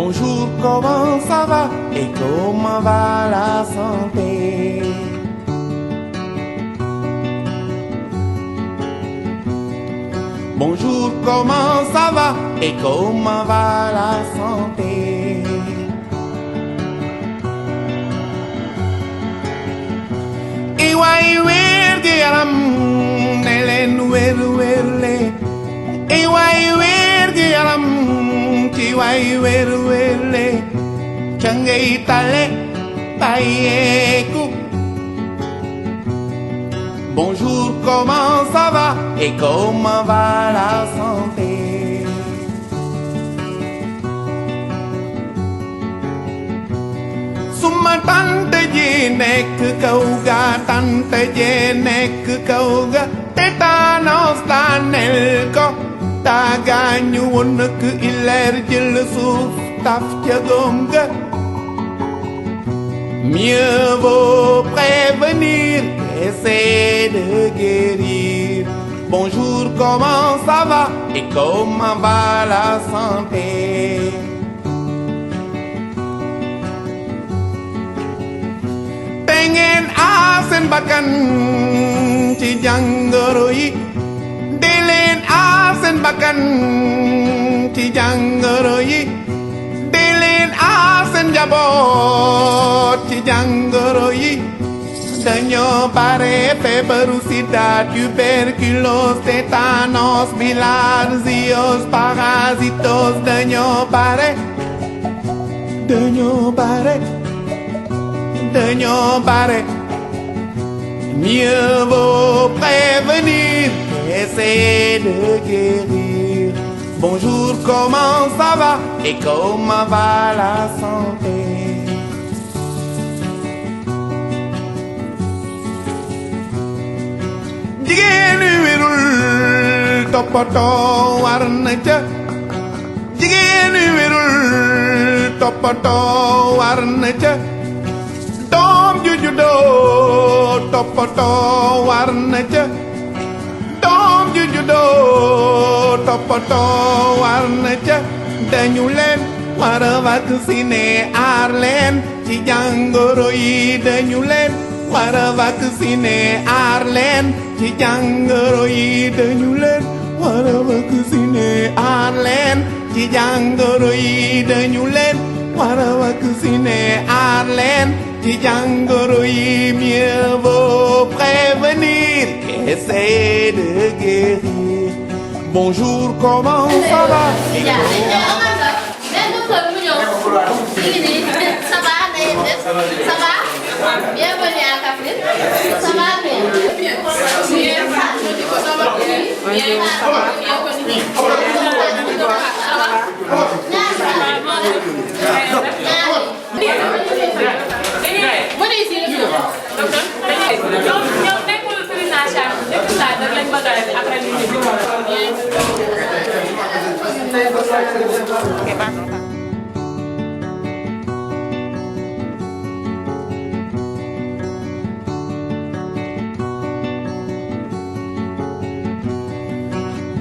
Bonjour, comment ça va et comment va la santé? Bonjour, comment ça va et comment va la santé? Iwai wergi yaram nelen werle. Iwai wergi yaram kiwai werle. Changei tale payeku. Bonjour, comment ça va et comment va la santé? Suma tante ji nekk kaw ga tante ji nekk kaw ga tétanos daaneel ko daa gaañu woon nak ileer jël suuf taf ca góom ga. Mieux vaut prévenir qu'essayer de guérir. Bonjour, comment ça va et comment va la santé? Pengen asen bakkan ci jàngoro yi. Deleen asen bakkan ci jàngoro yi. Deleen asen njaboot ci jàngoro yi. Dañoo bare feebaru sida, tuberculose, tétanos, bilharziose, parasitos. Dañoo bare. Mieux vaut prévenir qu'essayer de guérir. Bonjour, comment ça va et comment va la santé? Jigéen wi wérul toppatoo war na ca. Jigéen wi wérul toppatoo war na ca. Doom ju juddoo toppatoo war na ca. Doom ju juddoo toppatoo war na ca. Dañu leen war a vacciner aar leen ci jàngoro yi. Dañu leen war a vacciner aar leen ci jàngoro yi. Dañu leen war a vacciner aar leen ci jàngoro yi. Dañu leen war a vacciner aar leen ci jàngoro yi. Mieux vaut prévenir qu'essayer de guérir. Bonjour, comment ça va? Ça va? Bienvenue à Kaffrine. Ça va bien?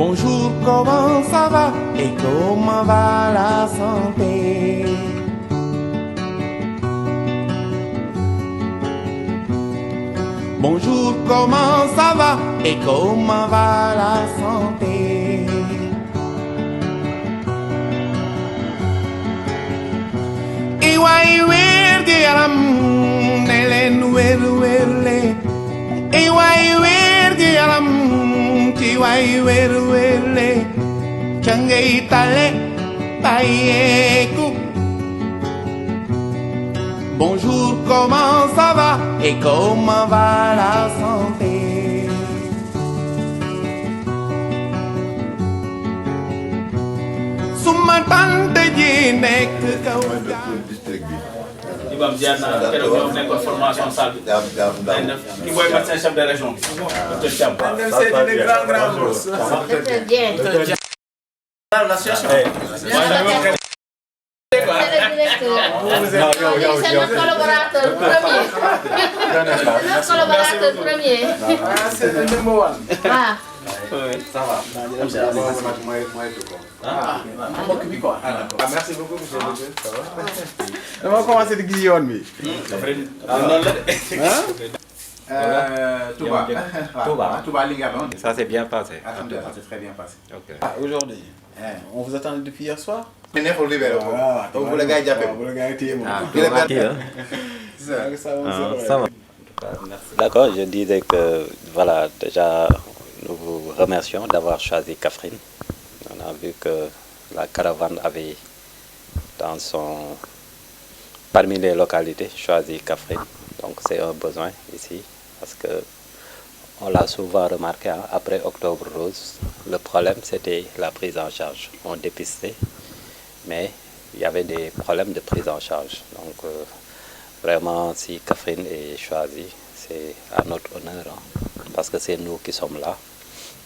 Bonjour, comment ça va et comment va la santé? Bonjour, comment ça va et comment va la santé? Iwai wergi yaram nelen werle. Iwai wergi yaram kiwai werle. Changei tale payeku. Bonjour, comment ça va et comment va la santé? Suma tante ji nekk kaw ga. Imam jaar na keroog ñoom nekkoon formation salle bi. Ki mooy médecin chef de région. Docteur Thiam. C'est notre collaborateur premier. Notre collaborateur premier. C'est le numéro 1. Ah. Ça va. Merci beaucoup, monsieur. On va commencer de Guillaume. Touba Lingaron. Ça s'est bien passé. C'est très bien passé. Ok. Aujourd'hui, on vous attend depuis hier soir. On est pour libérer. Vous le gars, Ça va. D'accord, je disais que voilà, déjà nous vous remercions d'avoir choisi Kaffrine. On a vu que la caravane avait parmi les localités choisi Kaffrine. Donc c'est un besoin ici parce que on l'a souvent remarqué, hein, après Octobre Rose, le problème c'était la prise en charge. On dépistait, mais il y avait des problèmes de prise en charge. Donc vraiment, si Kaffrine est choisi, c'est à notre honneur, hein, parce que c'est nous qui sommes là.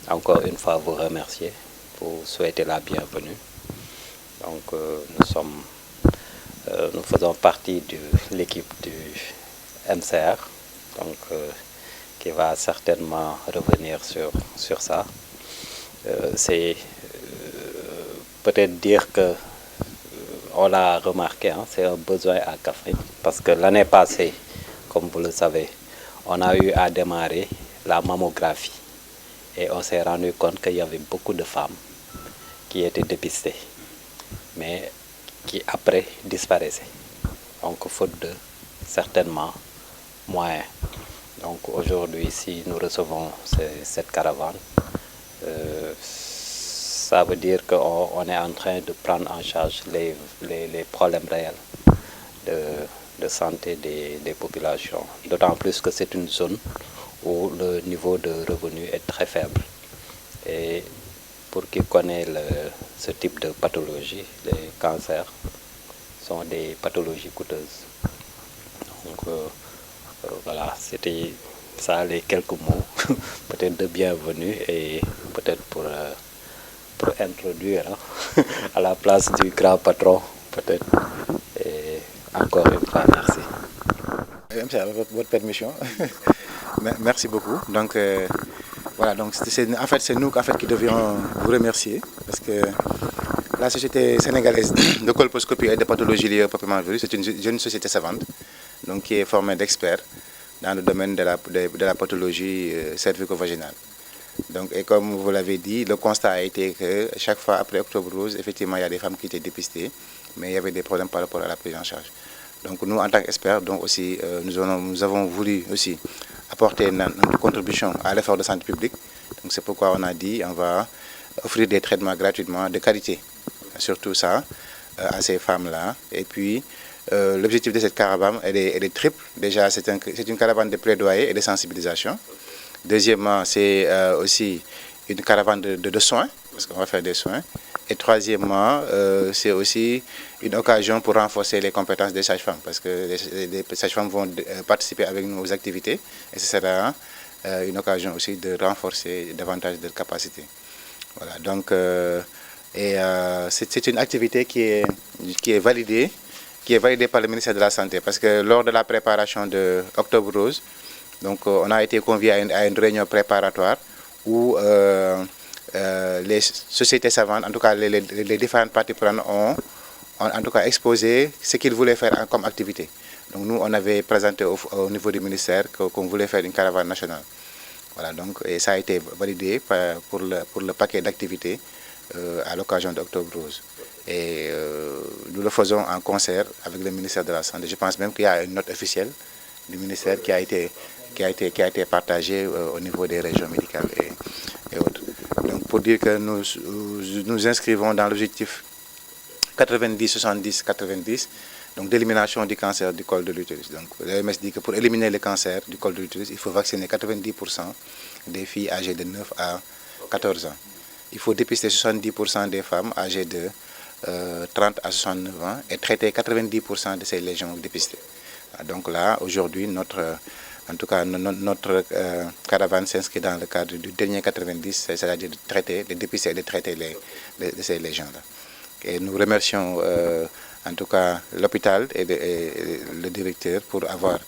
Encore une fois, vous remercier, vous souhaiter la bienvenue. Donc nous faisons partie de l'équipe du MCR, donc qui va certainement revenir sur ça. C'est peut-être dire que on l'a remarqué, hein, c'est un besoin à Kaffrine, parce que l'année passée, comme vous le savez, on a eu à démarrer la mammographie et on s'est rendu compte qu'il y avait beaucoup de femmes qui étaient dépistées, mais qui après disparaissaient, donc faute de certainement moyens. Donc aujourd'hui, si nous recevons cette caravane, ça veut dire qu'on est en train de prendre en charge les problèmes réels de santé des populations. D'autant plus que c'est une zone où le niveau de revenu est très faible. Et pour qui connaît ce type de pathologie, les cancers sont des pathologies coûteuses. Donc voilà, c'était ça les quelques mots, peut-être de bienvenue et peut-être pour introduire, hein, à la place du grand patron, peut-être. Et encore une fois, merci. Avec votre permission. Merci beaucoup. Donc voilà, donc en fait c'est nous qui devions vous remercier parce que la société sénégalaise de colposcopie et de pathologie liée au papillomavirus, c'est une jeune société savante, donc qui est formée d'experts dans le domaine de la pathologie cervico-vaginale. Donc, et comme vous l'avez dit, le constat a été que chaque fois après Octobre Rose, effectivement, il y a des femmes qui étaient dépistées, mais il y avait des problèmes par rapport à la prise en charge. Donc nous, en tant qu'experts, donc aussi, nous avons voulu aussi apporter notre contribution à l'effort de santé publique. Donc c'est pourquoi on a dit on va offrir des traitements gratuitement de qualité, surtout ça, à ces femmes-là. Et puis, l'objectif de cette caravane, elle est triple. Déjà, c'est une caravane de plaidoyer et de sensibilisation. Deuxièmement, c'est aussi une caravane de soins, parce qu'on va faire des soins. Et troisièmement, c'est aussi une occasion pour renforcer les compétences des sages-femmes, parce que les sages-femmes vont participer avec nous aux activités, et ce sera une occasion aussi de renforcer davantage de capacités. Voilà, donc, c'est une activité qui est validée par le ministère de la Santé, parce que lors de la préparation de Octobre Rose, donc, on a été conviés à une réunion préparatoire où les sociétés savantes, en tout cas les différentes parties prenantes, ont en tout cas exposé ce qu'ils voulaient faire comme activité. Donc nous, on avait présenté au niveau du ministère qu'on voulait faire une caravane nationale. Voilà, donc, et ça a été validé pour le paquet d'activités à l'occasion d'Octobre Rose. Et nous le faisons en concert avec le ministère de la Santé. Je pense même qu'il y a une note officielle du ministère qui a été partagée au niveau des régions médicales et autres. Donc pour dire que nous inscrivons dans l'objectif 90-70-90, donc d'élimination du cancer du col de l'utérus. Donc l'OMS dit que pour éliminer le cancer du col de l'utérus, il faut vacciner 90% des filles âgées de 9 à 14 ans. Il faut dépister 70% des femmes âgées de 30 à 69 ans et traiter 90% de ces lésions dépistées. Donc là, aujourd'hui, notre caravane s'inscrit dans le cadre du dernier 90, c'est-à-dire de dépister et de traiter ces lésions-là. Et nous remercions en tout cas l'hôpital et le directeur pour avoir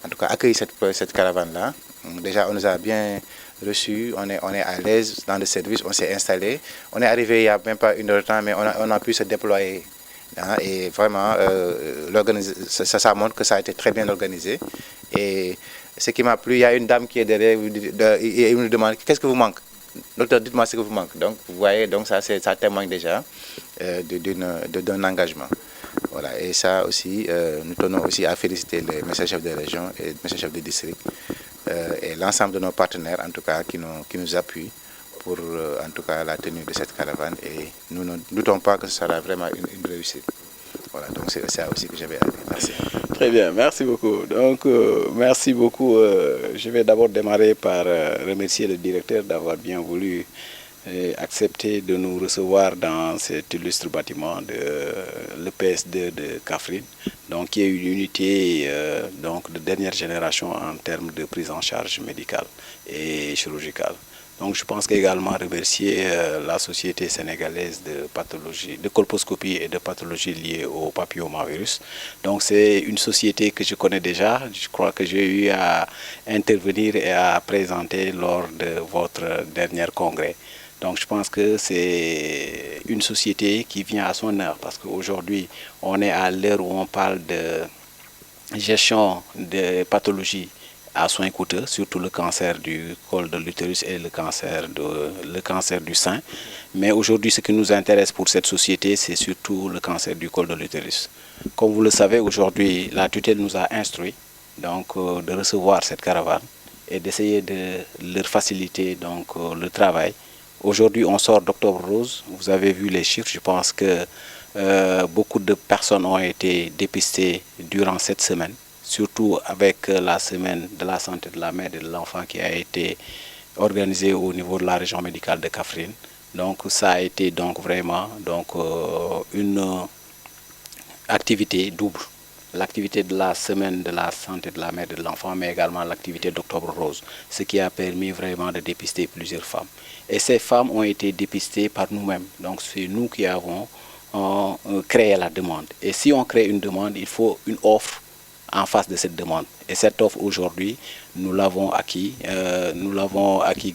en tout cas accueilli cette caravane-là. Déjà, on nous a bien reçus, on est à l'aise dans le service, on s'est installé. On est arrivé il n'y a même pas 1 heure de temps, mais on a pu se déployer. Hein, et vraiment, ça montre que ça a été très bien organisé. Et ce qui m'a plu, il y a une dame qui est derrière et il me demande qu'est-ce que vous manque. Docteur, dites-moi ce que vous manque. Donc, vous voyez, donc ça témoigne déjà d'un engagement. Voilà, et ça aussi, nous tenons aussi à féliciter les médecins chefs de région et les médecins chefs de district et l'ensemble de nos partenaires, en tout cas, qui nous appuient pour, en tout cas, la tenue de cette caravane. Et nous ne doutons pas que ce sera vraiment une réussite. Voilà, donc c'est ça aussi que j'avais à dire. Merci. Très bien, merci beaucoup. Donc, merci beaucoup. Je vais d'abord démarrer par remercier le directeur d'avoir bien voulu accepter de nous recevoir dans cet illustre bâtiment de l'EPS2 de Kaffrine, donc qui est une unité donc de dernière génération en termes de prise en charge médicale et chirurgicale. Donc je pense qu'également remercier la Société sénégalaise de pathologie, de colposcopie et de pathologie liée au papillomavirus. Donc c'est une société que je connais déjà, je crois que j'ai eu à intervenir et à présenter lors de votre dernier congrès. Donc je pense que c'est une société qui vient à son heure parce qu'aujourd'hui on est à l'heure où on parle de gestion des pathologies à soins coûteux, surtout le cancer du col de l'utérus et le cancer du sein. Mais aujourd'hui, ce qui nous intéresse pour cette société, c'est surtout le cancer du col de l'utérus. Comme vous le savez, aujourd'hui, la tutelle nous a instruit donc, de recevoir cette caravane et d'essayer de leur faciliter donc, le travail. Aujourd'hui, on sort d'Octobre Rose. Vous avez vu les chiffres. Je pense que beaucoup de personnes ont été dépistées durant cette semaine, surtout avec la semaine de la santé de la mère et de l'enfant qui a été organisée au niveau de la région médicale de Kaffrine. Donc ça a été donc vraiment donc, une activité double. L'activité de la semaine de la santé de la mère et de l'enfant, mais également l'activité d'Octobre Rose, ce qui a permis vraiment de dépister plusieurs femmes. Et ces femmes ont été dépistées par nous-mêmes. Donc c'est nous qui avons créé la demande. Et si on crée une demande, il faut une offre en face de cette demande. Et cette offre aujourd'hui, nous l'avons acquis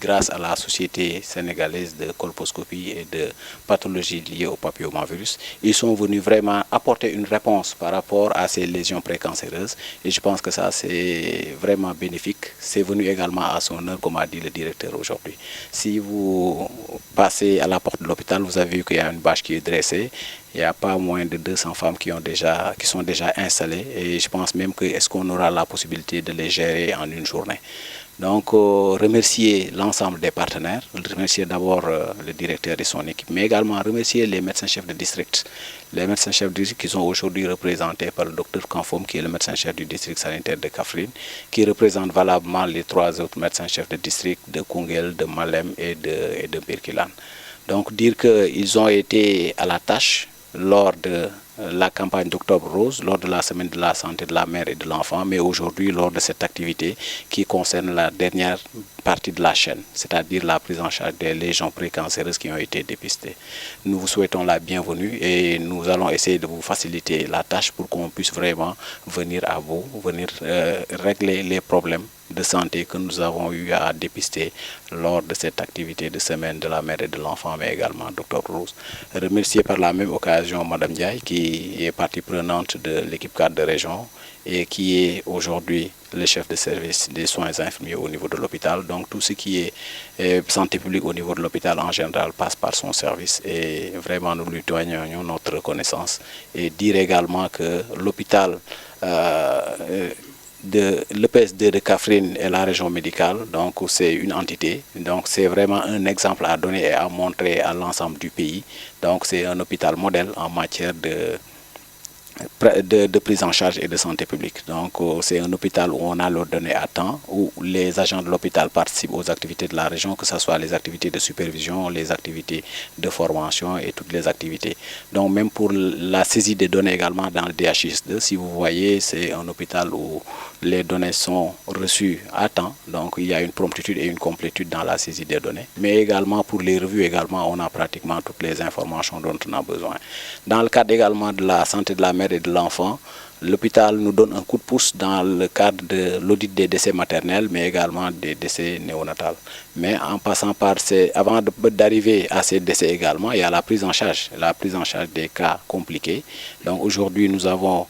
grâce à la Société sénégalaise de colposcopie et de pathologie liée au papillomavirus. Ils sont venus vraiment apporter une réponse par rapport à ces lésions précancéreuses et je pense que ça c'est vraiment bénéfique. C'est venu également à son heure, comme a dit le directeur aujourd'hui. Si vous passez à la porte de l'hôpital, vous avez vu qu'il y a une bâche qui est dressée. Il n'y a pas moins de 200 femmes qui sont déjà installées et je pense même que est-ce qu'on aura la possibilité de les gérer en une journée. Donc remercier l'ensemble des partenaires, remercier d'abord le directeur et son équipe, mais également remercier les médecins chefs de district. Les médecins chefs de district qui sont aujourd'hui représentés par le docteur Kanfoum, qui est le médecin chef du district sanitaire de Kaffrine, qui représente valablement les 3 autres médecins chefs de district de Koungheul, de Malem et de Birkelane. Donc dire qu'ils ont été à la tâche lors de la campagne d'Octobre Rose, lors de la semaine de la santé de la mère et de l'enfant, mais aujourd'hui lors de cette activité qui concerne la dernière partie de la chaîne, c'est-à-dire la prise en charge des lésions précancéreuses qui ont été dépistées. Nous vous souhaitons la bienvenue et nous allons essayer de vous faciliter la tâche pour qu'on puisse vraiment venir à vous, venir régler les problèmes de santé que nous avons eu à dépister lors de cette activité de semaine de la mère et de l'enfant, mais également d'Octobre Rose. Remercier par la même occasion Madame Ndiaye, qui est partie prenante de l'équipe cadre de région et qui est aujourd'hui le chef de service des soins infirmiers au niveau de l'hôpital. Donc tout ce qui est santé publique au niveau de l'hôpital en général passe par son service et vraiment nous lui témoignons notre reconnaissance et dire également que l'hôpital de l'EPS2 de Kaffrine et la région médicale, donc c'est une entité, donc c'est vraiment un exemple à donner et à montrer à l'ensemble du pays. Donc c'est un hôpital modèle en matière de prise en charge et de santé publique. Donc c'est un hôpital où on a les données à temps, où les agents de l'hôpital participent aux activités de la région, que ce soit les activités de supervision, les activités de formation et toutes les activités. Donc même pour la saisie des données également dans le DHIS2, si vous voyez, c'est un hôpital où les données sont reçues à temps. Donc il y a une promptitude et une complétude dans la saisie des données. Mais également pour les revues, également, on a pratiquement toutes les informations dont on a besoin. Dans le cadre également de la santé de la mère et de l'enfant, l'hôpital nous donne un coup de pouce dans le cadre de l'audit des décès maternels, mais également des décès néonatals. Mais en passant par avant d'arriver à ces décès également, il y a la prise en charge des cas compliqués. Donc aujourd'hui, nous avons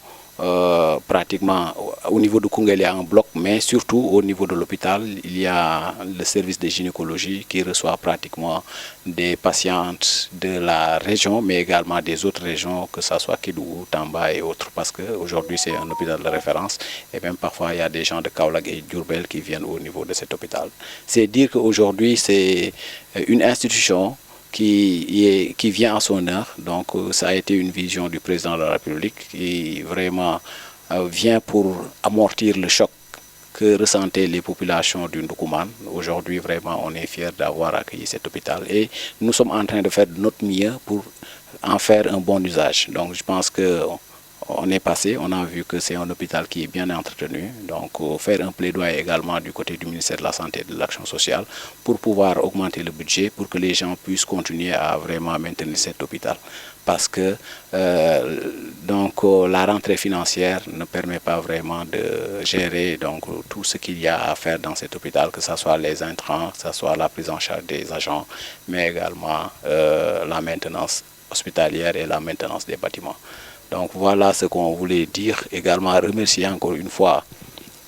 pratiquement au niveau de Koungheul, il y a un bloc, mais surtout au niveau de l'hôpital, il y a le service de gynécologie qui reçoit pratiquement des patientes de la région, mais également des autres régions, que ce soit Kédougou, Tamba et autres, parce qu'aujourd'hui c'est un hôpital de référence, et même parfois il y a des gens de Kaolack et Diourbel qui viennent au niveau de cet hôpital. C'est dire qu'aujourd'hui c'est une institution qui vient à son heure. Donc ça a été une vision du président de la République qui vraiment vient pour amortir le choc que ressentaient les populations du Ndoukoumane. Aujourd'hui, vraiment, on est fiers d'avoir accueilli cet hôpital et nous sommes en train de faire de notre mieux pour en faire un bon usage. Donc je pense que on est passé, on a vu que c'est un hôpital qui est bien entretenu, donc faire un plaidoyer également du côté du ministère de la Santé et de l'Action sociale pour pouvoir augmenter le budget pour que les gens puissent continuer à vraiment maintenir cet hôpital. Parce que la rentrée financière ne permet pas vraiment de gérer donc, tout ce qu'il y a à faire dans cet hôpital, que ce soit les intrants, que ce soit la prise en charge des agents, mais également la maintenance hospitalière et la maintenance des bâtiments. Donc voilà ce qu'on voulait dire. Également remercier encore une fois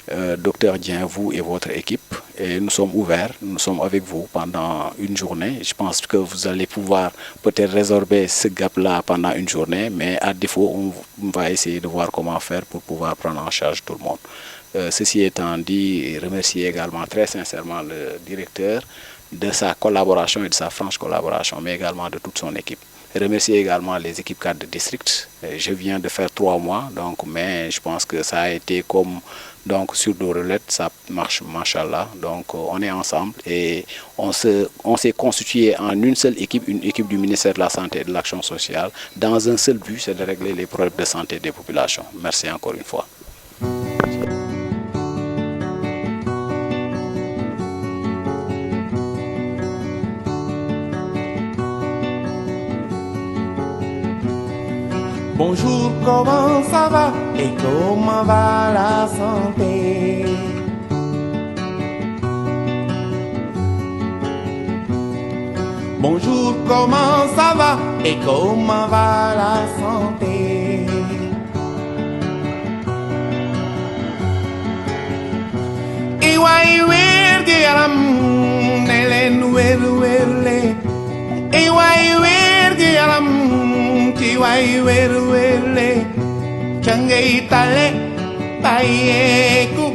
Dr Dien, vous et votre équipe. Et nous sommes ouverts, nous sommes avec vous pendant une journée. Je pense que vous allez pouvoir peut-être résorber ce gap-là pendant une journée, mais à défaut, on va essayer de voir comment faire pour pouvoir prendre en charge tout le monde. Ceci étant dit, remercier également très sincèrement le directeur de sa collaboration et de sa franche collaboration, mais également de toute son équipe. Remercier également les équipes cadres de district. Je viens de faire 3 mois, donc, mais je pense que ça a été comme donc, sur nos roulettes, ça marche, machallah. Donc on est ensemble et on s'est constitué en une seule équipe, une équipe du ministère de la Santé et de l'Action sociale, dans un seul but, c'est de régler les problèmes de santé des populations. Merci encore une fois. Bonjour, comment ça va et comment va la santé? Bonjour, comment ça va et comment va la santé? Iwai wergi yaram nelen werle. Iwai wergi yaram tiwai werle. Changay tale payeku.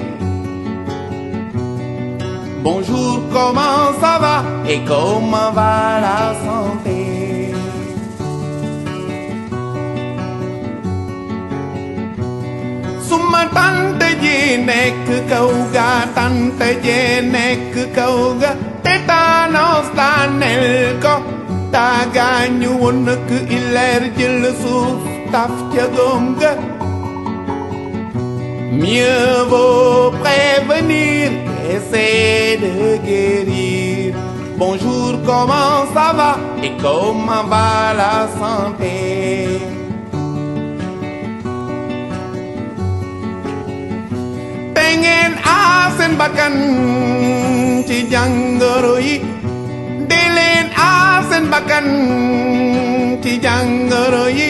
Bonjour, comment ça va et comment va la santé? Suma tante ji nek kauga, tante ji nek kauga, tétanos tanel ko, tagañu won nak iler jël suuf taf ca gom ga. Mieux vaut prévenir qu'essayer de guérir. Bonjour, comment ça va et comment va la santé? Pengen asen bakan ci jangoro yi. Delen asen bakan ci jangoro yi.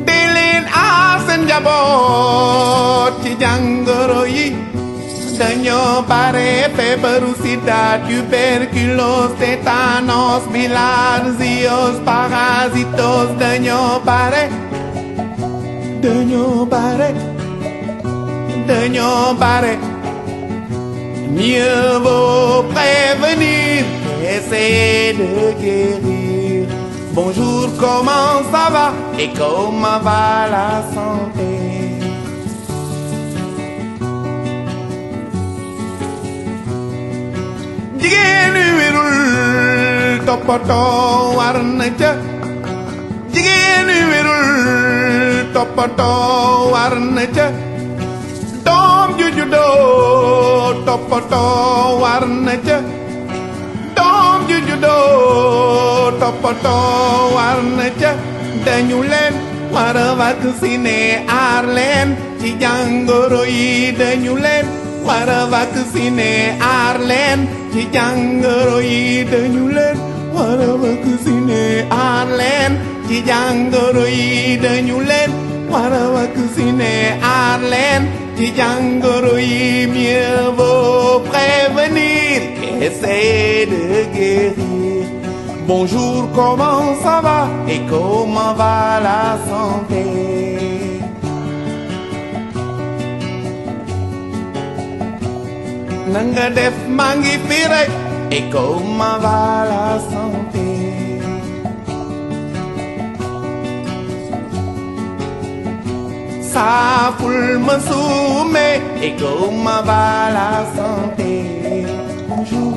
Delen asen jabot ci jangoro yi. Dañoo bare feebaru sida, tuberculose, tétanos, bilharziose, parasitos. Dañoo bare. Mieux vaut prévenir qu'essayer de guérir. Bonjour, comment ça va et comment va la santé? Jigéen wérul toppatoo war na ca. Jigéen wérul toppatoo war na ca. Doom ju juddoo toppatoo war na ca. Doom ju juddoo toppatoo war na ca. Dañu leen war a vacciner aar leen ci jàngoro yi dañu leen war a vacciner aar leen ci jàngoro yi dañu leen war a vacciner aar leen ci jàngoro yi dañu leen war a vacciner aar leen ci jàngoro yi mieux vaut prévenir qu'essayer de guérir. Bonjour, comment ça va et comment va la santé? Nanga def maa ngi fi rek et comment va la santé? Saaful ma suume et comment va la santé? Bonjour.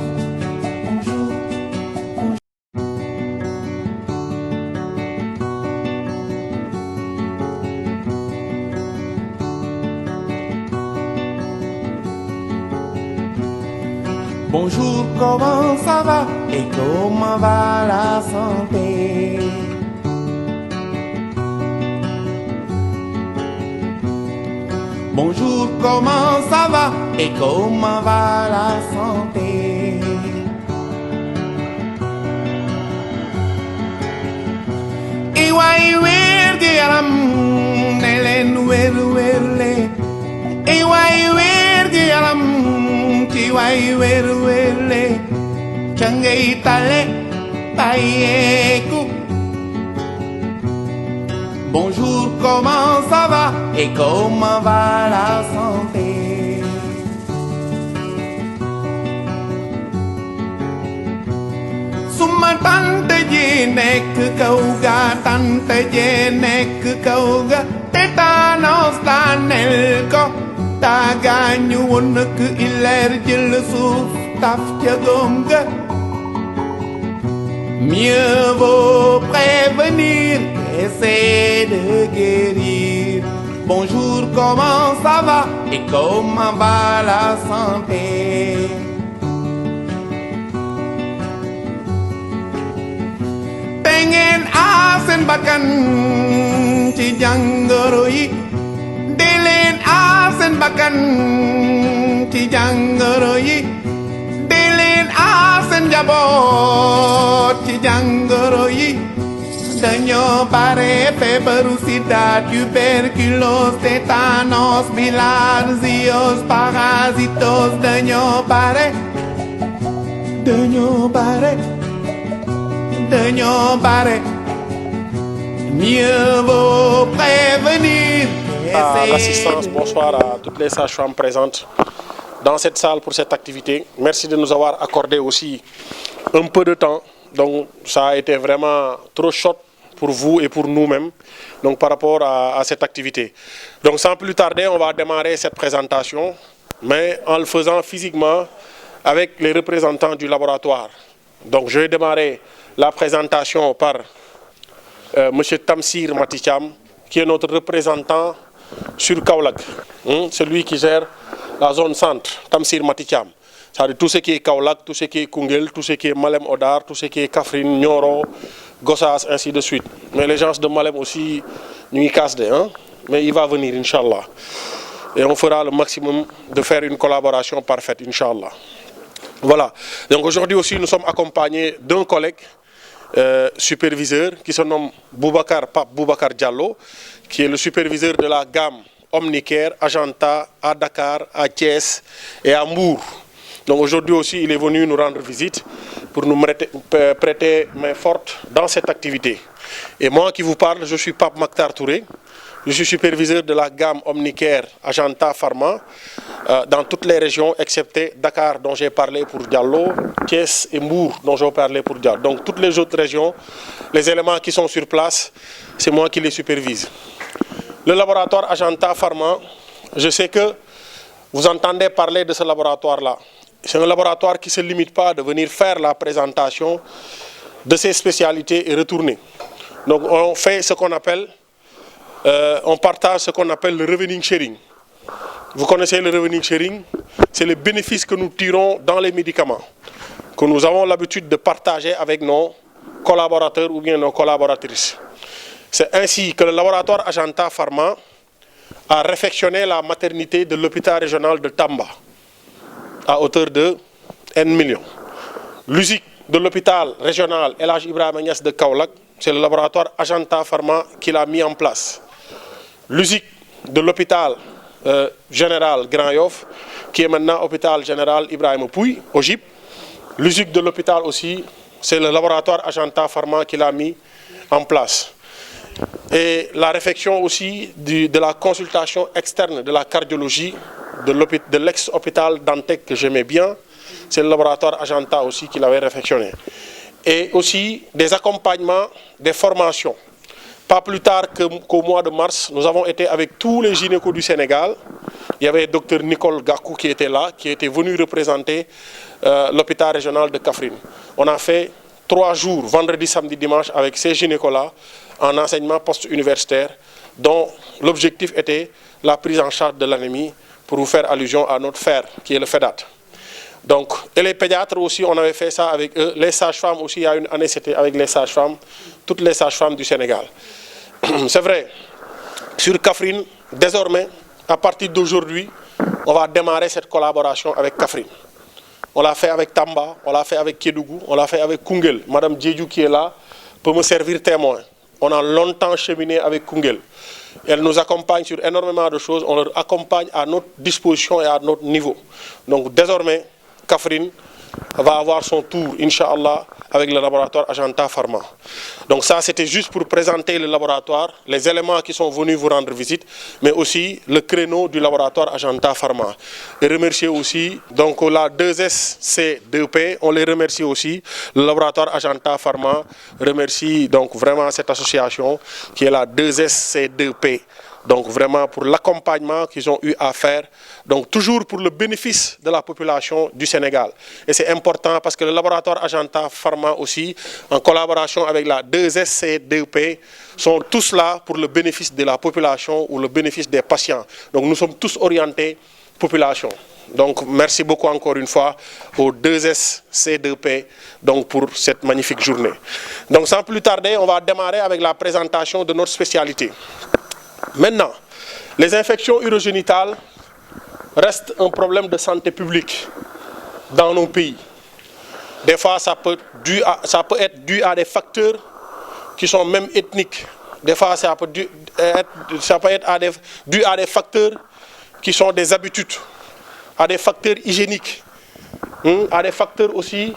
Bonjour, comment ça va et comment va la santé? Bonjour, comment ça va et comment va la santé? Iway wér gi yaram ne leen wér wérle. Iway wér gi yaram ci way wér wérle. Ca ngay tale bàyyeeku. Bonjour, comment ça va et comment va la santé? Suma tante ji nekk kaw ga tante ji nekk kaw ga tétanos daaneel ko daa gaañu woon nak ileer jël suuf taf ca góom ga. Mieux vaut prévenir qu'essayer de guérir. Bonjour, comment ça va et comment va la santé? Te ngeen aar seen bakkan ci jàngoro yi. Di leen aar seen bakkan ci jàngoro yi. Di leen aar seen njaboot ci jàngoro yi. Dañoo bare feebaru sida, tuberculose, tétanos, bilharziose, parasitos. Dañoo bare. Mieux vaut prévenir. À l'assistance, bonsoir à toutes les sages-femmes présentes dans cette salle pour cette activité. Merci de nous avoir accordé aussi un peu de temps. Donc ça a été vraiment trop short pour vous et pour nous-mêmes, donc par rapport à cette activité. Donc sans plus tarder, on va démarrer cette présentation, mais en le faisant physiquement avec les représentants du laboratoire. Donc je vais démarrer la présentation par M. Tamsir Matithiam, qui est notre représentant sur Kaolack, celui qui gère la zone centre, Tamsir Matithiam. C'est-à-dire tout ce qui est Kaolack, tout ce qui est Koungheul, tout ce qui est Malem Hodar, tout ce qui est Kaffrine, Nioro, Gossas, ainsi de suite. Mais les gens de Malem aussi, nous y cassent des, mais il va venir, Inch'Allah. Et on fera le maximum de faire une collaboration parfaite, Inch'Allah. Voilà. Donc aujourd'hui aussi, nous sommes accompagnés d'un collègue superviseur qui se nomme Pape Boubacar Diallo, qui est le superviseur de la gamme Omnicare, Agenta, à Dakar, à Thiès et à Mbour. Donc aujourd'hui aussi, il est venu nous rendre visite pour nous prêter main forte dans cette activité. Et moi qui vous parle, je suis Pape Makhtar Touré. Je suis superviseur de la gamme Omnicare, Agenta, Pharma dans toutes les régions excepté Dakar dont j'ai parlé pour Diallo, Thiès et Mbour dont j'ai parlé pour Diallo. Donc toutes les autres régions, les éléments qui sont sur place, c'est moi qui les supervise. Le laboratoire Agenta Pharma, je sais que vous entendez parler de ce laboratoire-là. C'est un laboratoire qui ne se limite pas de venir faire la présentation de ses spécialités et retourner. Donc on fait ce qu'on appelle, on partage ce qu'on appelle le revenue sharing. Vous connaissez le revenue sharing? C'est le bénéfice que nous tirons dans les médicaments, que nous avons l'habitude de partager avec nos collaborateurs ou bien nos collaboratrices. C'est ainsi que le laboratoire Agenta Pharma a réfectionné la maternité de l'hôpital régional de Tamba à hauteur de 1 million. L'USIC de l'hôpital régional El Hadj Ibrahima Niass de Kaolack, c'est le laboratoire Agenta Pharma qui l'a mis en place. L'USIC de l'hôpital général Grand Yoff, qui est maintenant hôpital général Ibrahima Pouye, OGIP. L'USIC de l'hôpital aussi, c'est le laboratoire Agenta Pharma qui l'a mis en place. Et la réfection aussi de la consultation externe de la cardiologie de l'ex-hôpital Dantec que j'aimais bien, c'est le laboratoire Agenta aussi qui l'avait réfectionné. Et aussi des accompagnements, des formations. Pas plus tard qu'au mois de mars, nous avons été avec tous les gynécos du Sénégal. Il y avait le docteur Nicole Gakou qui était là, qui était venu représenter l'hôpital régional de Kaffrine. On a fait 3 jours, vendredi, samedi, dimanche, avec ces gynécos-là, en enseignement post-universitaire, dont l'objectif était la prise en charge de l'anémie, pour vous faire allusion à notre fer, qui est le FEDAT. Donc, et les pédiatres aussi, on avait fait ça avec eux. Les sages-femmes aussi, il y a une année, c'était avec les sages-femmes, toutes les sages-femmes du Sénégal. C'est vrai, sur Kaffrine, désormais, à partir d'aujourd'hui, on va démarrer cette collaboration avec Kaffrine. On l'a fait avec Tamba, on l'a fait avec Kédougou, on l'a fait avec Koungheul. Madame Djedjou qui est là peut me servir témoin. On a longtemps cheminé avec Koungheul. Elle nous accompagne sur énormément de choses. On leur accompagne à notre disposition et à notre niveau. Donc désormais, Kaffrine va avoir son tour, Inch'Allah, avec le laboratoire Agenta Pharma. Donc ça, c'était juste pour présenter le laboratoire, les éléments qui sont venus vous rendre visite, mais aussi le créneau du laboratoire Agenta Pharma. Et remercier aussi donc la 2SC2P, on les remercie aussi. Le laboratoire Agenta Pharma remercie donc vraiment cette association qui est la 2SC2P. Donc vraiment pour l'accompagnement qu'ils ont eu à faire, donc toujours pour le bénéfice de la population du Sénégal. Et c'est important parce que le laboratoire Agenta Pharma aussi, en collaboration avec la 2SC2P, sont tous là pour le bénéfice de la population ou le bénéfice des patients. Donc nous sommes tous orientés population. Donc merci beaucoup encore une fois aux 2SC2P donc pour cette magnifique journée. Donc sans plus tarder, on va démarrer avec la présentation de notre spécialité. Maintenant, les infections urogénitales restent un problème de santé publique dans nos pays. Des fois, ça peut être dû à des facteurs qui sont même ethniques. Des fois, ça peut être dû à des facteurs qui sont des habitudes, à des facteurs hygiéniques, à des facteurs aussi,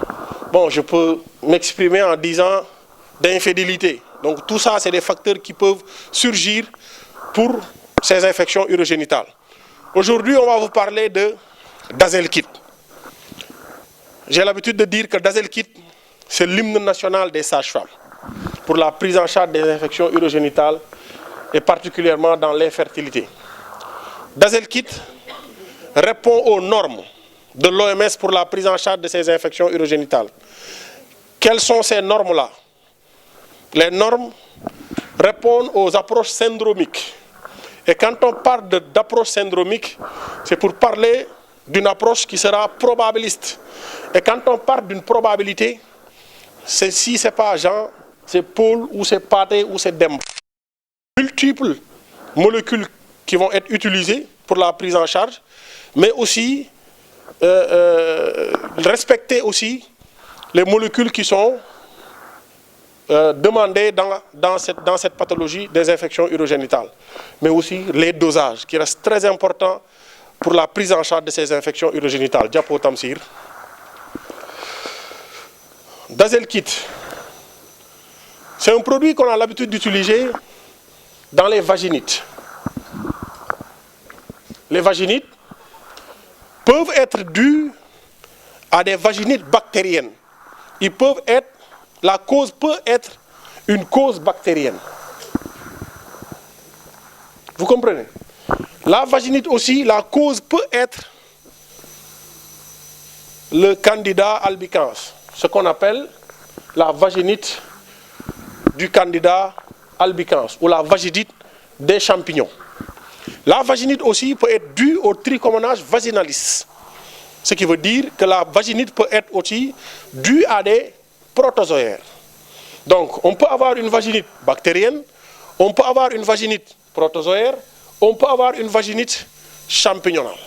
bon, je peux m'exprimer en disant d'infidélité. Donc tout ça, c'est des facteurs qui peuvent surgir pour ces infections urogénitales. Aujourd'hui, on va vous parler de d'Azelkit. J'ai l'habitude de dire que d'Azelkit, c'est l'hymne national des sages-femmes pour la prise en charge des infections urogénitales et particulièrement dans l'infertilité. D'Azelkit répond aux normes de l'OMS pour la prise en charge de ces infections urogénitales. Quelles sont ces normes-là? Les normes répondent aux approches syndromiques. Et quand on parle d'approche syndromique, c'est pour parler d'une approche qui sera probabiliste. Et quand on parle d'une probabilité, c'est si ce n'est pas Jean, c'est Paul, ou c'est Pathé, ou c'est Demba. Multiples molécules qui vont être utilisées pour la prise en charge, mais aussi respecter aussi les molécules qui sont demandées dans cette pathologie des infections urogénitales, mais aussi les dosages qui restent très importants pour la prise en charge de ces infections urogénitales. Diapo Tamsir. D'Azelkit, c'est un produit qu'on a l'habitude d'utiliser dans les vaginites. Les vaginites peuvent être dues à des vaginites bactériennes. La cause peut être une cause bactérienne. Vous comprenez? La vaginite aussi, la cause peut être le candida albicans, ce qu'on appelle la vaginite du candida albicans ou la vaginite des champignons. La vaginite aussi peut être due au trichomonase vaginalis, ce qui veut dire que la vaginite peut être aussi due à des protozoaires. Donc, on peut avoir une vaginite bactérienne, on peut avoir une vaginite protozoaire, on peut avoir une vaginite champignonale.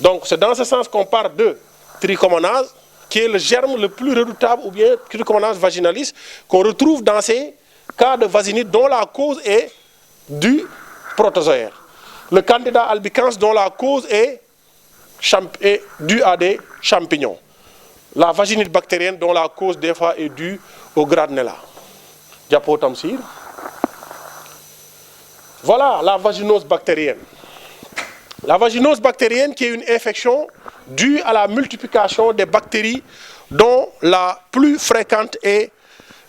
Donc c'est dans ce sens qu'on parle de trichomonase, qui est le germe le plus redoutable, ou bien trichomonase vaginalis, qu'on retrouve dans ces cas de vaginite dont la cause est du protozoaire. Le Candida albicans dont la cause est due à des champignons. La vaginite bactérienne dont la cause des fois est due au Gradnella. Diapo Tamsir. Voilà la vaginose bactérienne. La vaginose bactérienne qui est une infection due à la multiplication des bactéries dont la plus fréquente est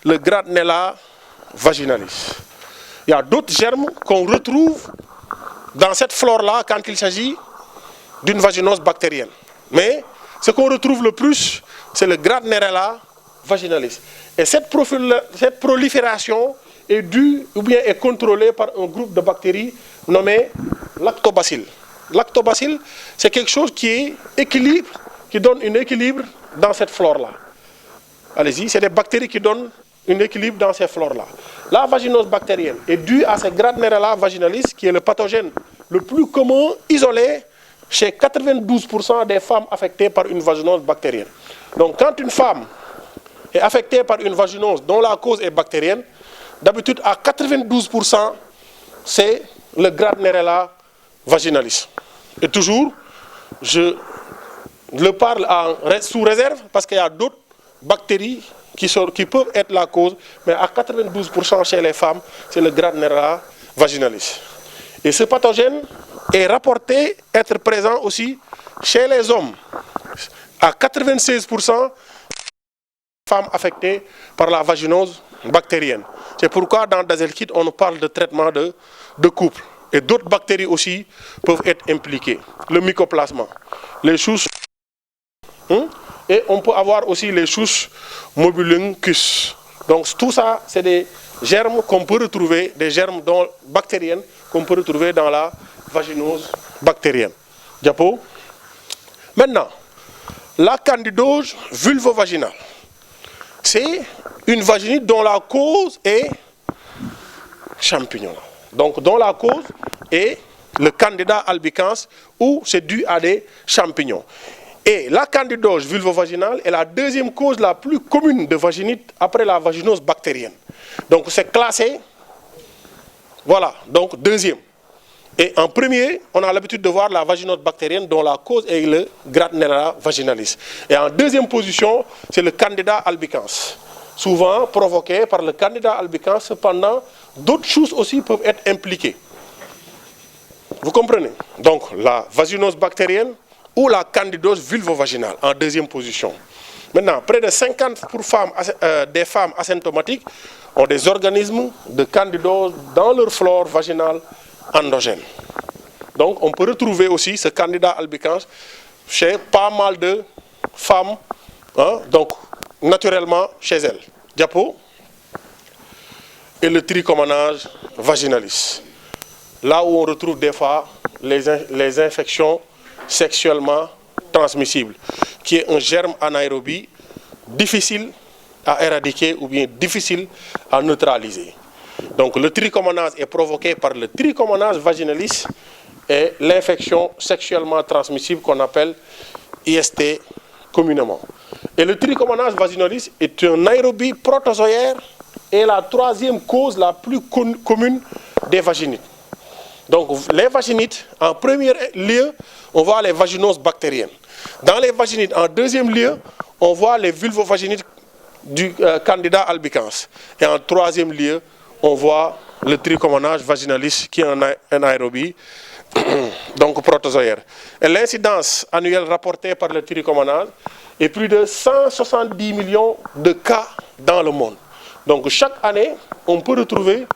le Gradnella vaginalis. Il y a d'autres germes qu'on retrouve dans cette flore-là quand il s'agit d'une vaginose bactérienne. Mais ce qu'on retrouve le plus, c'est le Gradnella vaginalis. Et cette prolifération est due ou bien est contrôlée par un groupe de bactéries nommé lactobacilles. Lactobacilles, c'est quelque chose qui donne un équilibre dans cette flore-là. Allez-y, c'est des bactéries qui donnent un équilibre dans ces flores-là. La vaginose bactérienne est due à ce Gradnella vaginalis, qui est le pathogène le plus commun, isolé chez 92% des femmes affectées par une vaginose bactérienne. Donc quand une femme est affectée par une vaginose dont la cause est bactérienne, d'habitude à 92%, c'est le Gradnella vaginalis. Et toujours, je le parle sous réserve parce qu'il y a d'autres bactéries qui peuvent être la cause, mais à 92% chez les femmes, c'est le Gradnella vaginalis. Et ce pathogène est rapporté être présent aussi chez les hommes. À 96%, femmes affectées par la vaginose bactérienne. C'est pourquoi dans Dazelkit, on parle de traitement de couple. Et d'autres bactéries aussi peuvent être impliquées. Le mycoplasma, les souches, et on peut avoir aussi les souches mobiluncus. Donc tout ça, c'est des germes qu'on peut retrouver, des germes bactériennes qu'on peut retrouver dans la vaginose bactérienne. Diapo. Maintenant, la candidose vulvovaginale. C'est une vaginite dont la cause est champignon. Donc dont la cause est le Candida albicans ou c'est dû à des champignons. Et la candidose vulvovaginale est la deuxième cause la plus commune de vaginite après la vaginose bactérienne. Donc c'est classé, voilà, donc deuxième. Et en premier, on a l'habitude de voir la vaginose bactérienne dont la cause est le Gradnella vaginalis. Et en deuxième position, c'est le Candida albicans, souvent provoqué par le Candida albicans. Cependant, d'autres choses aussi peuvent être impliquées. Vous comprenez? Donc la vaginose bactérienne ou la candidose vulvovaginale en deuxième position. Maintenant, près de 50% des femmes asymptomatiques ont des organismes de candidose dans leur flore vaginale endogène. Donc on peut retrouver aussi ce Candida albicans chez pas mal de femmes, donc naturellement chez elles. Diapo. Et le trichomonase vaginalis. Là où on retrouve des fois les infections sexuellement transmissibles, qui est un germe anaérobie difficile à éradiquer ou bien difficile à neutraliser. Donc le trichomonase est provoqué par le trichomonase vaginalis et l'infection sexuellement transmissible qu'on appelle IST communément. Et le trichomonase vaginalis est un aérobie protozoaire et la troisième cause la plus commune des vaginites. Donc les vaginites, en premier lieu, on voit les vaginoses bactériennes. Dans les vaginites, en deuxième lieu, on voit les vulvovaginites du Candida albicans. Et en troisième lieu, on voit le trichomonase vaginalis qui est un aérobie, donc protozoaire. Et l'incidence annuelle rapportée par le trichomonase est plus de 170 millions de cas dans le monde. Donc chaque année, on peut retrouver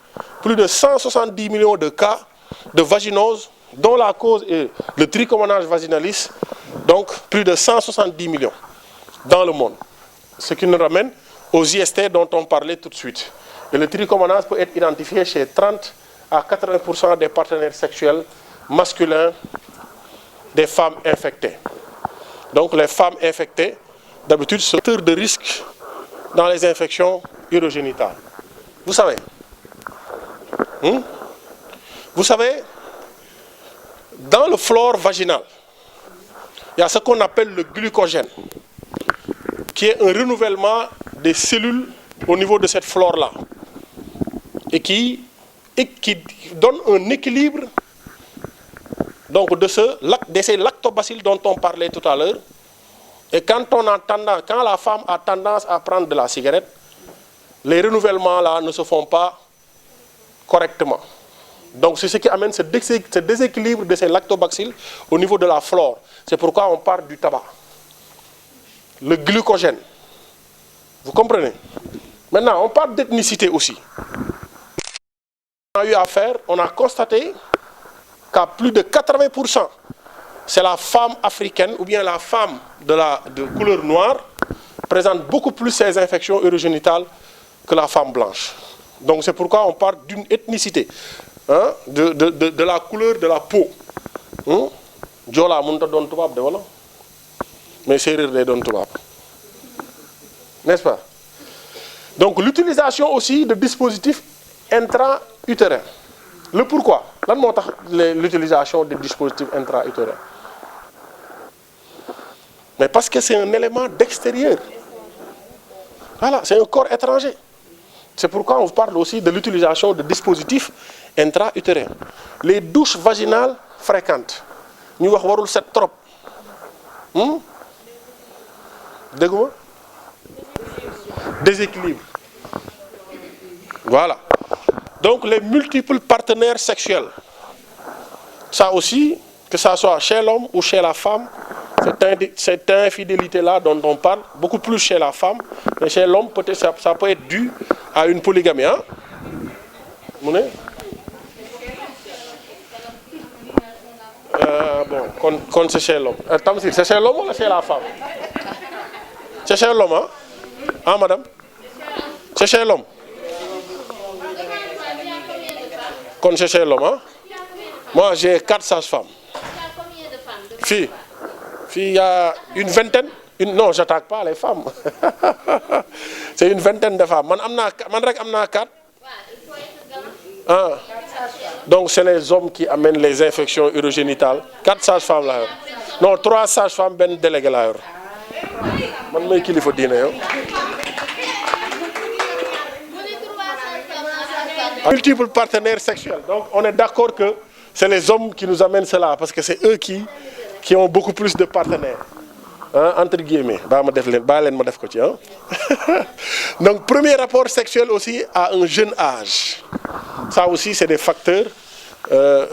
plus de 170 millions de cas de vaginose dont la cause est le trichomonase vaginalis, donc plus de 170 millions dans le monde. Ce qui nous ramène aux IST dont on parlait tout de suite. Et le trichomonase peut être identifié chez 30 à 80% des partenaires sexuels masculins des femmes infectées. Donc les femmes infectées, d'habitude, sont facteurs de risque dans les infections urogénitales. Vous savez, Vous savez, dans le flore vaginal, il y a ce qu'on appelle le glucogène, qui est un renouvellement des cellules au niveau de cette flore-là, et qui donne un équilibre donc de ces lactobacilles dont on parlait tout à l'heure. Et quand la femme a tendance à prendre de la cigarette, les renouvellements là ne se font pas correctement. Donc c'est ce qui amène ce déséquilibre de ces lactobacilles au niveau de la flore. C'est pourquoi on parle du tabac. Le glucogène. Vous comprenez? Maintenant, on parle d'ethnicité aussi. On a eu affaire, on a constaté qu'à plus de 80%, c'est la femme africaine ou bien la femme de couleur noire présente beaucoup plus ces infections urogénitales que la femme blanche. Donc c'est pourquoi on parle d'une ethnicité, hein, de la couleur de la peau. Jola mënut a doon tubaab de wala mais séeréer day doon tubaab, n'est-ce pas? Donc l'utilisation aussi de dispositifs intra-utérins. Le pourquoi? Lan moo tax l'utilisation des dispositifs intra-utérins? Mais parce que c'est un élément d'extérieur. Voilà, c'est un corps étranger. C'est pourquoi on parle aussi de l'utilisation de dispositifs intra-utérins. Les douches vaginales fréquentes. Ñu wax warul set trop. Dégg nga? Déséquilibre. Voilà. Donc les multiples partenaires sexuels. Ça aussi, que ça soit chez l'homme ou chez la femme, cette infidélité-là dont on parle, beaucoup plus chez la femme, mais chez l'homme, peut-être ça peut être dû à une polygamie. Hein? Bon, quand c'est chez l'homme. C'est chez l'homme ou chez la femme? C'est chez l'homme, hein? Ah, madame? C'est chez l'homme. Quand c'est chez l'homme, hein? Moi, j'ai 4 sages-femmes. Filles, il y a une vingtaine. Non, j'attaque pas les femmes. C'est une vingtaine de femmes. Man rek amna 4. Ah. Donc c'est les hommes qui amènent les infections urogénitales. 4 sages-femmes là. Non, 3 sages-femmes, ben délégué là. Man may kilifa diine yow. Multiples partenaires sexuels. Donc on est d'accord que c'est les hommes qui nous amènent cela parce que c'est eux qui ont beaucoup plus de partenaires. Hein, entre guillemets. Hein? Donc premier rapport sexuel aussi à un jeune âge. Ça aussi c'est des facteurs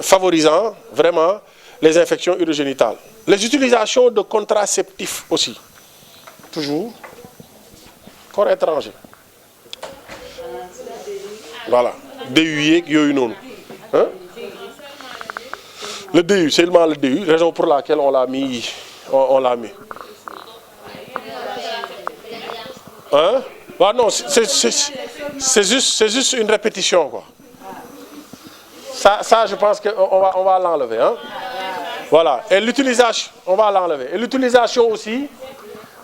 favorisant vraiment les infections urogénitales. Les utilisations de contraceptifs aussi. Toujours. Corps étranger. Voilà. DU, hein? Le DU, c'est seulement le DU, raison pour laquelle on l'a mis. Hein? Bah non, c'est juste une répétition, quoi. Ça je pense qu'on va l'enlever. Hein? Voilà. Et l'utilisation, on va l'enlever. Et l'utilisation aussi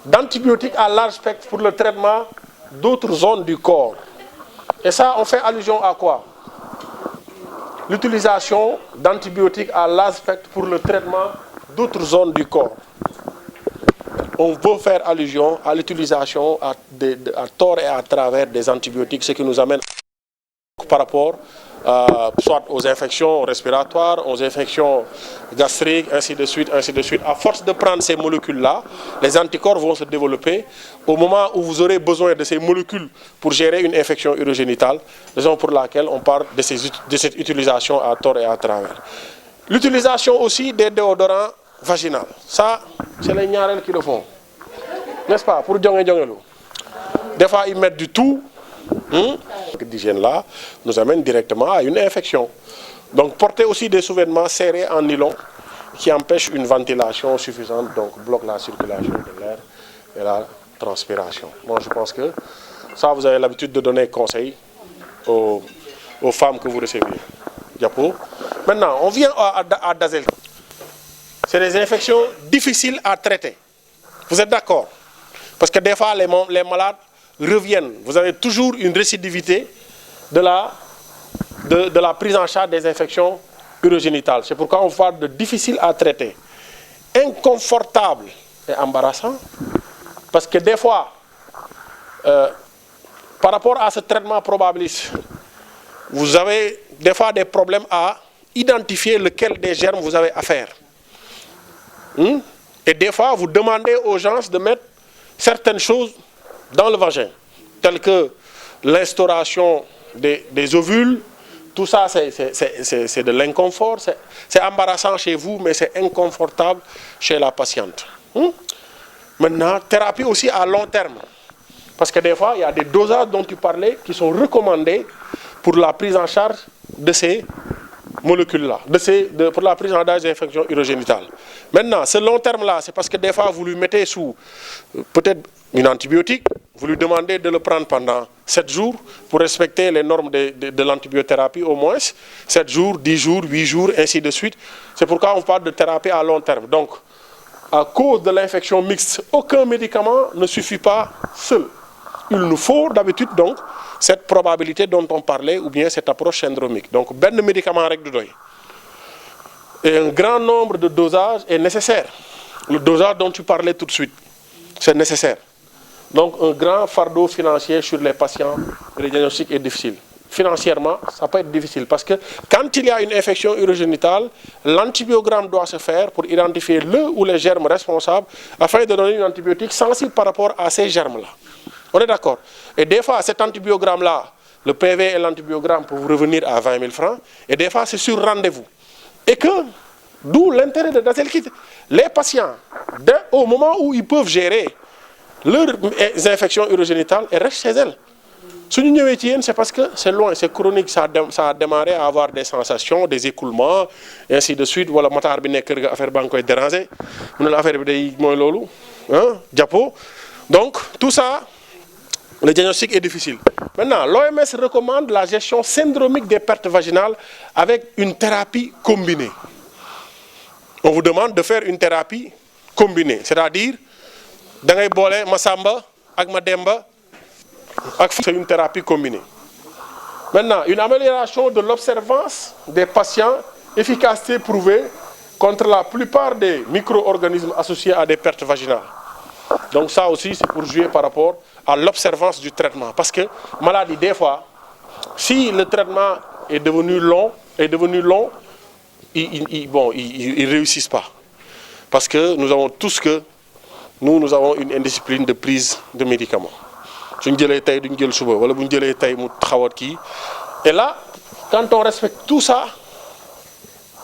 d'antibiotiques à large spectre pour le traitement d'autres zones du corps. Et ça, on fait allusion à quoi? L'utilisation d'antibiotiques à large spectre pour le traitement d'autres zones du corps. On veut faire allusion à l'utilisation à tort et à travers des antibiotiques, ce qui nous amène par rapport soit aux infections respiratoires, aux infections gastriques, ainsi de suite, ainsi de suite. À force de prendre ces molécules-là, les anticorps vont se développer au moment où vous aurez besoin de ces molécules pour gérer une infection urogénitale, raison pour laquelle on parle de cette utilisation à tort et à travers. L'utilisation aussi des déodorants vaginaux. Ça, c'est les ñaareel qui le font. N'est-ce pas? Pour djongé-djongé. Des fois, ils mettent du tout. D'hygiène là nous amène directement à une infection. Donc porter aussi des sous-vêtements serrés en nylon qui empêchent une ventilation suffisante, donc bloquent la circulation de l'air et la transpiration. Moi je pense que ça vous avez l'habitude de donner conseil aux femmes que vous recevez. Diapo. Maintenant on vient à Dazel. C'est des infections difficiles à traiter. Vous êtes d'accord? Parce que des fois les malades reviennent. Vous avez toujours une récidivité de la de la prise en charge des infections urogénitales. C'est pourquoi on parle de difficile à traiter, inconfortable et embarrassant, parce que des fois, par rapport à ce traitement probabiliste, vous avez des fois des problèmes à identifier lequel des germes vous avez affaire. Et des fois, vous demandez aux gens de mettre certaines choses dans le vagin, telles que l'instauration des ovules. Tout ça, c'est de l'inconfort. C'est embarrassant chez vous, mais c'est inconfortable chez la patiente. Maintenant, thérapie aussi à long terme. Parce que des fois, il y a des dosages dont tu parlais qui sont recommandés pour la prise en charge de ces molécules-là, pour la prise en charge des infections urogénitales. Maintenant, ce long terme-là, c'est parce que des fois, vous lui mettez sous peut-être une antibiotique, vous lui demandez de le prendre pendant 7 jours pour respecter les normes de l'antibiothérapie au moins, 7 jours, 10 jours, 8 jours, ainsi de suite. C'est pourquoi on parle de thérapie à long terme. Donc, à cause de l'infection mixte, aucun médicament ne suffit pas seul. Il nous faut d'habitude donc cette probabilité dont on parlait ou bien cette approche syndromique. Donc, ben médicament rek du doy. Et un grand nombre de dosages est nécessaire. Le dosage dont tu parlais tout de suite, c'est nécessaire. Donc, un grand fardeau financier sur les patients, le diagnostic est difficile. Financièrement, ça peut être difficile parce que quand il y a une infection urogénitale, l'antibiogramme doit se faire pour identifier le ou les germes responsables afin de donner une antibiotique sensible par rapport à ces germes-là. On est d'accord? Et des fois, cet antibiogramme-là, le PV et l'antibiogramme peuvent revenir à 20 000 francs. Et des fois, c'est sur rendez-vous. Et que, d'où l'intérêt de Dazelkit. Les patients, au moment où ils peuvent gérer leurs infections urogénitales, elles restent chez elles. Si nous sommes c'est parce que c'est loin, c'est chronique, ça a démarré à avoir des sensations, des écoulements, et ainsi de suite. Voilà, motar bi nek affaire bang koy déranger. Mu la affaire bi day moy lolu, hein, diapo. Donc tout ça, le diagnostic est difficile. Maintenant, l'OMS recommande la gestion syndromique des pertes vaginales avec une thérapie combinée. On vous demande de faire une thérapie combinée, c'est-à-dire da ngay bolé ma samba ak ma demba. C'est une thérapie combinée. Maintenant, une amélioration de l'observance des patients, efficacité prouvée contre la plupart des micro-organismes associés à des pertes vaginales. Donc ça aussi, c'est pour jouer par rapport à l'observance du traitement. Parce que maladie, des fois, si le traitement est devenu long, ils ne réussissent pas. Parce que nous avons tous nous avons une indiscipline de prise de médicaments. Et là, quand on respecte tout ça,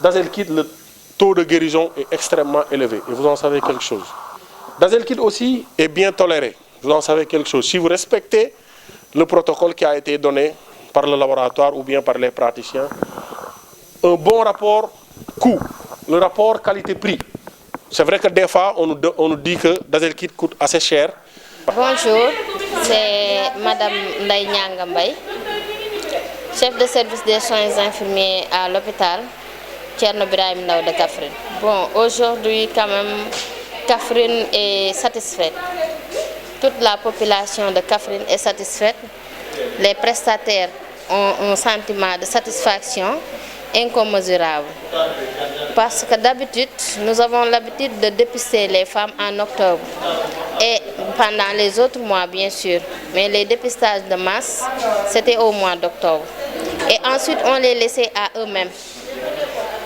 Dazelkit, le taux de guérison est extrêmement élevé. Et vous en savez quelque chose. Dazelkit aussi est bien toléré. Vous en savez quelque chose. Si vous respectez le protocole qui a été donné par le laboratoire ou bien par les praticiens, un bon rapport coût, le rapport qualité-prix. C'est vrai que des fois, on nous dit que Dazelkit coûte assez cher. Bonjour, c'est Madame Ndaye Nyanga Mbaye, chef de service des soins infirmiers à l'hôpital Thierno Birahim Ndao de Kaffrine. Bon, aujourd'hui, quand même, Kaffrine est satisfaite. Toute la population de Kaffrine est satisfaite. Les prestataires ont un sentiment de satisfaction incommensurable. Parce que d'habitude, nous avons l'habitude de dépister les femmes en octobre et pendant les autres mois, bien sûr. Mais les dépistages de masse, c'était au mois d'octobre. Et ensuite, on les laissait à eux-mêmes.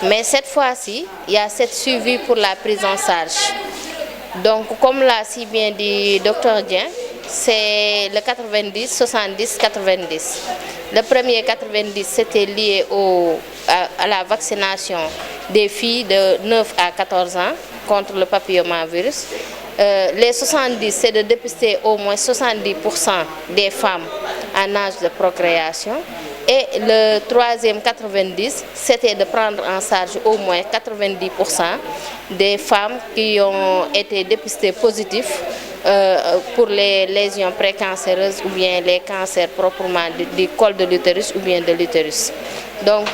Mais cette fois-ci, il y a cette suivi pour la prise en charge. Donc, comme l'a si bien dit Dr Dien, c'est le 90, 70, 90. Le premier 90, c'était lié à la vaccination des filles de 9 à 14 ans contre le papillomavirus. Les 70, c'est de dépister au moins 70% des femmes en âge de procréation. Et le troisième 90, c'était de prendre en charge au moins 90% des femmes qui ont été dépistées positives pour les lésions précancéreuses ou bien les cancers proprement du col de l'utérus ou bien de l'utérus. Donc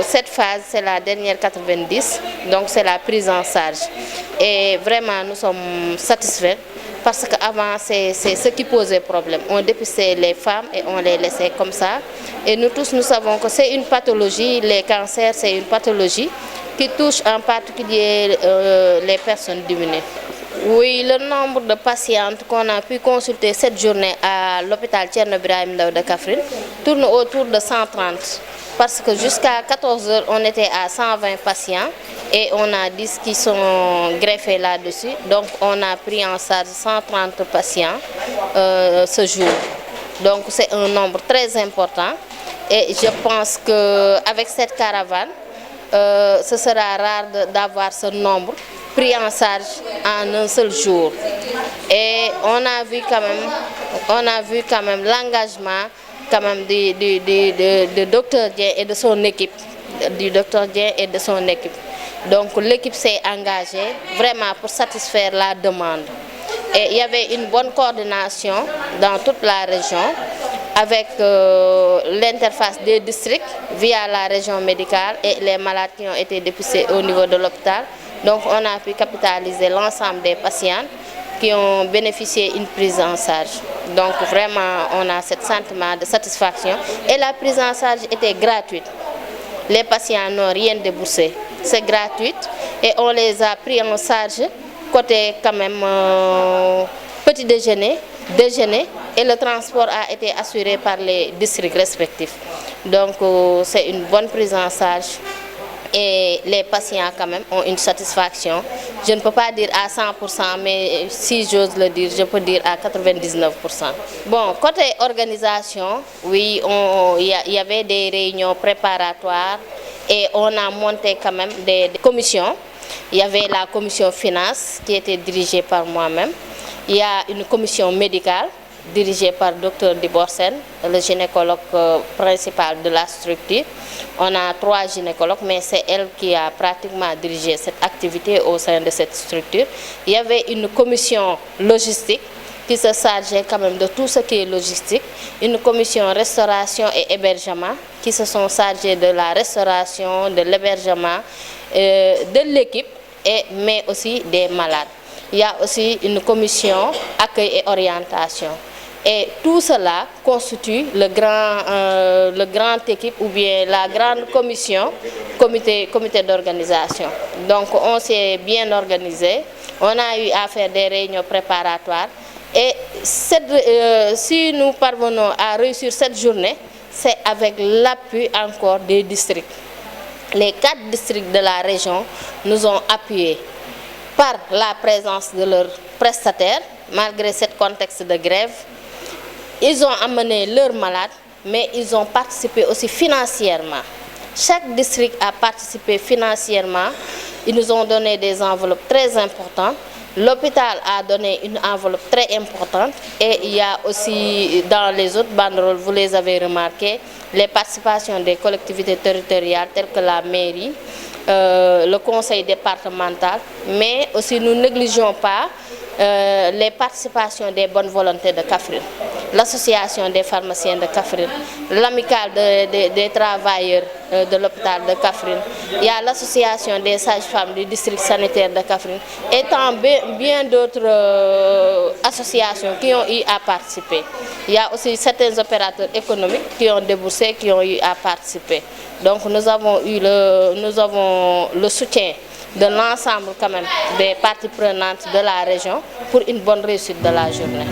cette phase, c'est la dernière 90, donc c'est la prise en charge. Et vraiment, nous sommes satisfaits Parce qu'avant, c'est ce qui posait problème. On dépistait les femmes et on les laissait comme ça. Et nous tous, nous savons que c'est une pathologie, les cancers, c'est une pathologie qui touche en particulier les personnes diminuées. Oui, le nombre de patientes qu'on a pu consulter cette journée à l'hôpital Thierno Birahim Ndao de Kaffrine tourne autour de 130. Parce que jusqu'à 14 h, on était à 120 patients et on a 10 qui sont greffés là-dessus. Donc on a pris en charge 130 patients ce jour. Donc c'est un nombre très important et je pense qu'avec cette caravane, ce sera rare d'avoir ce nombre pris en charge en un seul jour. Et on a vu quand même l'engagement quand même du docteur Dien et de son équipe, Donc l'équipe s'est engagée vraiment pour satisfaire la demande. Et il y avait une bonne coordination dans toute la région avec l'interface des districts via la région médicale et les malades qui ont été dépistés au niveau de l'hôpital. Donc on a pu capitaliser l'ensemble des patients qui ont bénéficié d'une prise en charge. Donc vraiment, on a ce sentiment de satisfaction. Et la prise en charge était gratuite. Les patients n'ont rien déboursé. C'est gratuit et on les a pris en charge côté quand même petit déjeuner et le transport a été assuré par les districts respectifs. Donc c'est une bonne prise en charge. Et les patients quand même ont une satisfaction. Je ne peux pas dire à 100%, mais si j'ose le dire, je peux dire à 99%. Bon, côté organisation, oui, il y avait des réunions préparatoires et on a monté quand même des commissions. Il y avait la commission finance qui était dirigée par moi-même. Il y a une commission médicale dirigée par Dr Diborsen, le gynécologue principal de la structure. On a 3 gynécologues, mais c'est elle qui a pratiquement dirigé cette activité au sein de cette structure. Il y avait une commission logistique qui se chargeait quand même de tout ce qui est logistique. Une commission restauration et hébergement qui se sont chargés de la restauration, de l'hébergement, de l'équipe, mais aussi des malades. Il y a aussi une commission accueil et orientation. Et tout cela constitue le grand équipe ou bien la grande commission, comité d'organisation. Donc on s'est bien organisé, on a eu à faire des réunions préparatoires et si nous parvenons à réussir cette journée, c'est avec l'appui encore des districts. Les 4 districts de la région nous ont appuyés par la présence de leurs prestataires, malgré ce contexte de grève. Ils ont amené leurs malades, mais ils ont participé aussi financièrement. Chaque district a participé financièrement. Ils nous ont donné des enveloppes très importantes. L'hôpital a donné une enveloppe très importante. Et il y a aussi dans les autres banderoles, vous les avez remarqué, les participations des collectivités territoriales telles que la mairie, le conseil départemental, mais aussi nous ne négligeons pas les participations des bonnes volontés de Kaffrine, l'association des pharmaciens de Kaffrine, l'amicale des travailleurs de l'hôpital de Kaffrine, il y a l'association des sages-femmes du district sanitaire de Kaffrine et tant bien d'autres associations qui ont eu à participer. Il y a aussi certains opérateurs économiques qui ont déboursé, qui ont eu à participer. Donc nous avons eu le soutien de l'ensemble quand même des parties prenantes de la région pour une bonne réussite de la journée.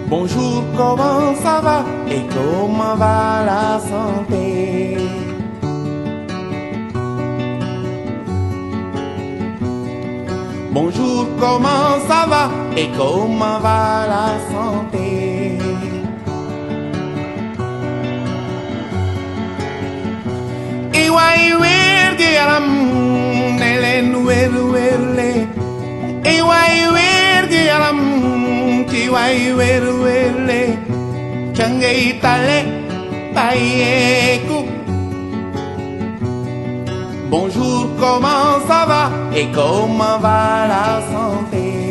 Bonjour, comment ça va et comment va la santé? Bonjour, comment ça va et comment va la santé? Iwai wergi yaram nelen werle. Iwai wergi yaram tiwai werle. Changai tale payeku. Bonjour, comment ça va et comment va la santé?